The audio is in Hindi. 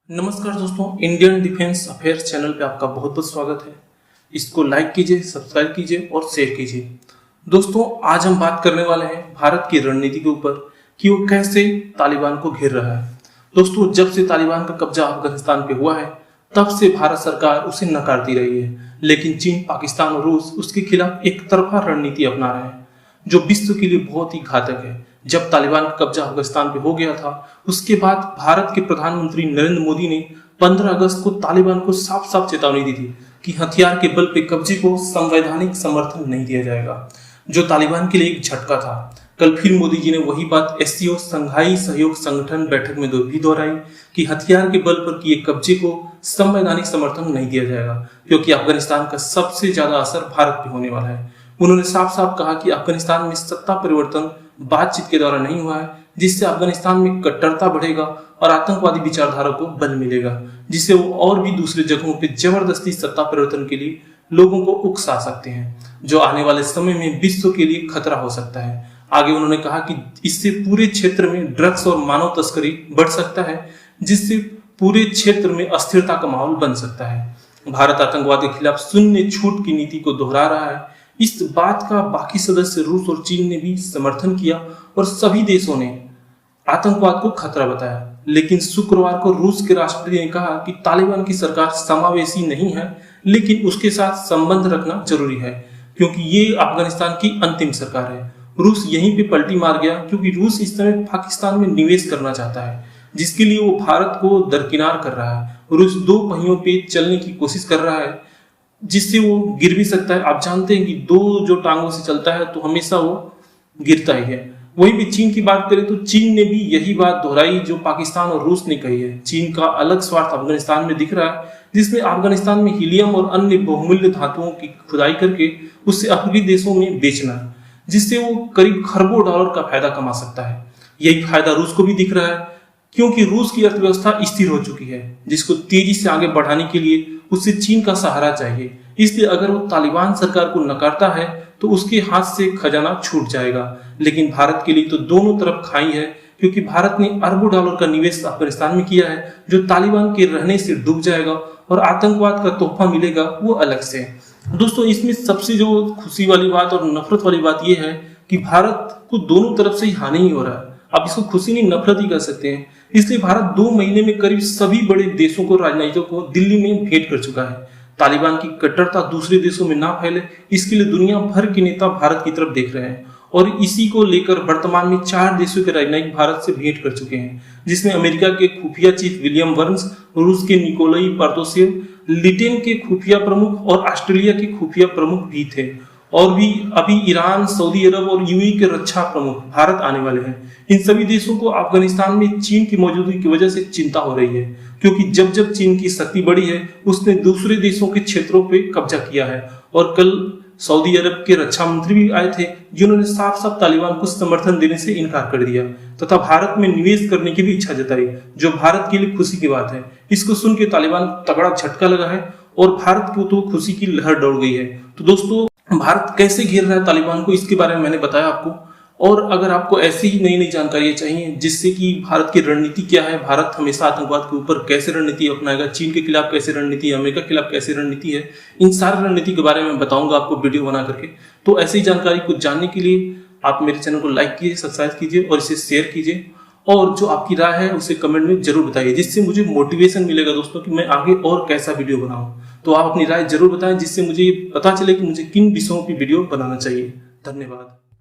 नमस्कार दोस्तों, इंडियन डिफेंस अफेयर्स चैनल पे आपका बहुत बहुत स्वागत है। इसको लाइक कीजिए, सब्सक्राइब कीजिए और शेयर कीजिए। दोस्तों, आज हम बात करने वाले हैं भारत की रणनीति के ऊपर कि वो कैसे तालिबान को घेर रहा है। दोस्तों, जब से तालिबान का कब्जा अफगानिस्तान पे हुआ है तब से भारत सरकार उसे नकारती रही है, लेकिन चीन, पाकिस्तान और रूस उसके खिलाफ एक तरफा रणनीति अपना रहे हैं जो विश्व के लिए बहुत ही घातक है। जब तालिबान का कब्जा अफगानिस्तान पे हो गया था, उसके बाद भारत के प्रधानमंत्री नरेंद्र मोदी ने 15 अगस्त को तालिबान को साफ साफ चेतावनी दी थी कि हथियार के बल पे कब्जे को संवैधानिक समर्थन नहीं दिया जाएगा, जो तालिबान के लिए एक झटका था। कल फिर मोदी जी ने वही बात एससीओ संघाई सहयोग संगठन बैठक में भी दोहराई कि हथियार के बल पर किए कब्जे को संवैधानिक समर्थन नहीं दिया जाएगा, क्योंकि अफगानिस्तान का सबसे ज्यादा असर भारत पे होने वाला है। उन्होंने साफ साफ कहा कि अफगानिस्तान में सत्ता परिवर्तन बातचीत के द्वारा नहीं हुआ है, जिससे अफगानिस्तान में कट्टरता बढ़ेगा और आतंकवादी विचारधारा को बल मिलेगा, जिससे वो और भी दूसरे जगहों पे जबरदस्ती सत्ता परिवर्तन के लिए लोगों को उकसा सकते हैं, जो आने वाले समय में विश्व के लिए खतरा हो सकता है। आगे उन्होंने कहा कि इससे पूरे क्षेत्र में ड्रग्स और मानव तस्करी बढ़ सकता है, जिससे पूरे क्षेत्र में अस्थिरता का माहौल बन सकता है। भारत आतंकवाद के खिलाफ शून्य छूट की नीति को दोहरा रहा है। इस बात का बाकी सदस्य रूस और चीन ने भी समर्थन किया और सभी देशों ने आतंकवाद को खतरा बताया। लेकिन शुक्रवार को रूस के राष्ट्रपति ने कहा कि तालिबान की सरकार समावेशी नहीं है, लेकिन उसके साथ संबंध रखना जरूरी है, क्योंकि ये अफगानिस्तान की अंतिम सरकार है। रूस यहीं पे पलटी मार गया, क्योंकि रूस इस समय पाकिस्तान में निवेश करना चाहता है, जिसके लिए वो भारत को दरकिनार कर रहा है। रूस दो पहियों पे चलने की कोशिश कर रहा है, जिससे वो गिर भी सकता है। आप जानते हैं कि दो जो टांगों से चलता है तो हमेशा वो गिरता ही है। वहीं भी चीन की बात करें तो चीन ने भी यही बात दोहराई जो पाकिस्तान और रूस ने कही है। चीन का अलग स्वार्थ अफगानिस्तान में दिख रहा है, जिसमें अफगानिस्तान में हीलियम और अन्य बहुमूल्य धातुओं की खुदाई करके उससे अफ्रीकी देशों में बेचना, जिससे वो करीब खरबों डॉलर का फायदा कमा सकता है। यही फायदा रूस को भी दिख रहा है, क्योंकि रूस की अर्थव्यवस्था स्थिर हो चुकी है, जिसको तेजी से आगे बढ़ाने के लिए उससे चीन का सहारा चाहिए। इसलिए अगर वो तालिबान सरकार को नकारता है तो उसके हाथ से खजाना छूट जाएगा। लेकिन भारत के लिए तो दोनों तरफ खाई है, क्योंकि भारत ने अरबों डॉलर का निवेश अफगानिस्तान में किया है, जो तालिबान के रहने से डूब जाएगा और आतंकवाद का तोहफा मिलेगा वो अलग से। दोस्तों, इसमें सबसे जो खुशी वाली बात और नफरत वाली बात यह है कि भारत को दोनों तरफ से ही हानि ही हो रहा है। आप इसको खुशी नहीं नफरत ही कर सकते हैं। इसलिए भारत 2 महीने में करीब सभी बड़े देशों को, राजनयिकों को दिल्ली में भेंट कर चुका है। तालिबान की कट्टरता दूसरे देशों में ना फैले, इसके लिए दुनिया भर के नेता भारत की तरफ देख रहे हैं और इसी को लेकर वर्तमान में 4 देशों के राजनयिक भारत से भेंट कर चुके हैं, जिसमें अमेरिका के खुफिया चीफ विलियम बर्न्स, रूस के निकोलाई पार्दोसेव, लिटेन के खुफिया प्रमुख और ऑस्ट्रेलिया के खुफिया प्रमुख भी थे। और भी अभी ईरान, सऊदी अरब और यूएई के रक्षा प्रमुख भारत आने वाले हैं। इन सभी देशों को अफगानिस्तान में चीन की मौजूदगी की वजह से चिंता हो रही है, क्योंकि जब जब चीन की शक्ति बढ़ी है उसने दूसरे देशों के क्षेत्रों पे कब्जा किया है। और कल सऊदी अरब के रक्षा मंत्री भी आए थे, जिन्होंने साफ साफ तालिबान को समर्थन देने से इनकार कर दिया तथा भारत में निवेश करने की भी इच्छा जताई, जो भारत के लिए खुशी की बात है। इसको सुन के तालिबान को तगड़ा झटका लगा है और भारत को तो खुशी की लहर दौड़ गई है। तो दोस्तों, भारत कैसे घेर रहा है तालिबान को, इसके बारे में मैंने बताया आपको। और अगर आपको ऐसी ही नई नई जानकारियां चाहिए, जिससे कि भारत की रणनीति क्या है, भारत हमेशा आतंकवाद के ऊपर कैसे रणनीति अपनाएगा, चीन के खिलाफ कैसे रणनीति, अमेरिका के खिलाफ कैसे रणनीति है, इन सारी रणनीति के बारे में बताऊंगा आपको वीडियो बना करके। तो ऐसी जानकारी को जानने के लिए आप मेरे चैनल को लाइक कीजिए, सब्सक्राइब कीजिए और इसे शेयर कीजिए। और जो आपकी राय है उसे कमेंट में जरूर बताइए, जिससे मुझे मोटिवेशन मिलेगा दोस्तों कि मैं आगे और कैसा वीडियो बनाऊं। तो आप अपनी राय जरूर बताएं, जिससे मुझे पता चले कि मुझे किन विषयों की वीडियो बनाना चाहिए। धन्यवाद।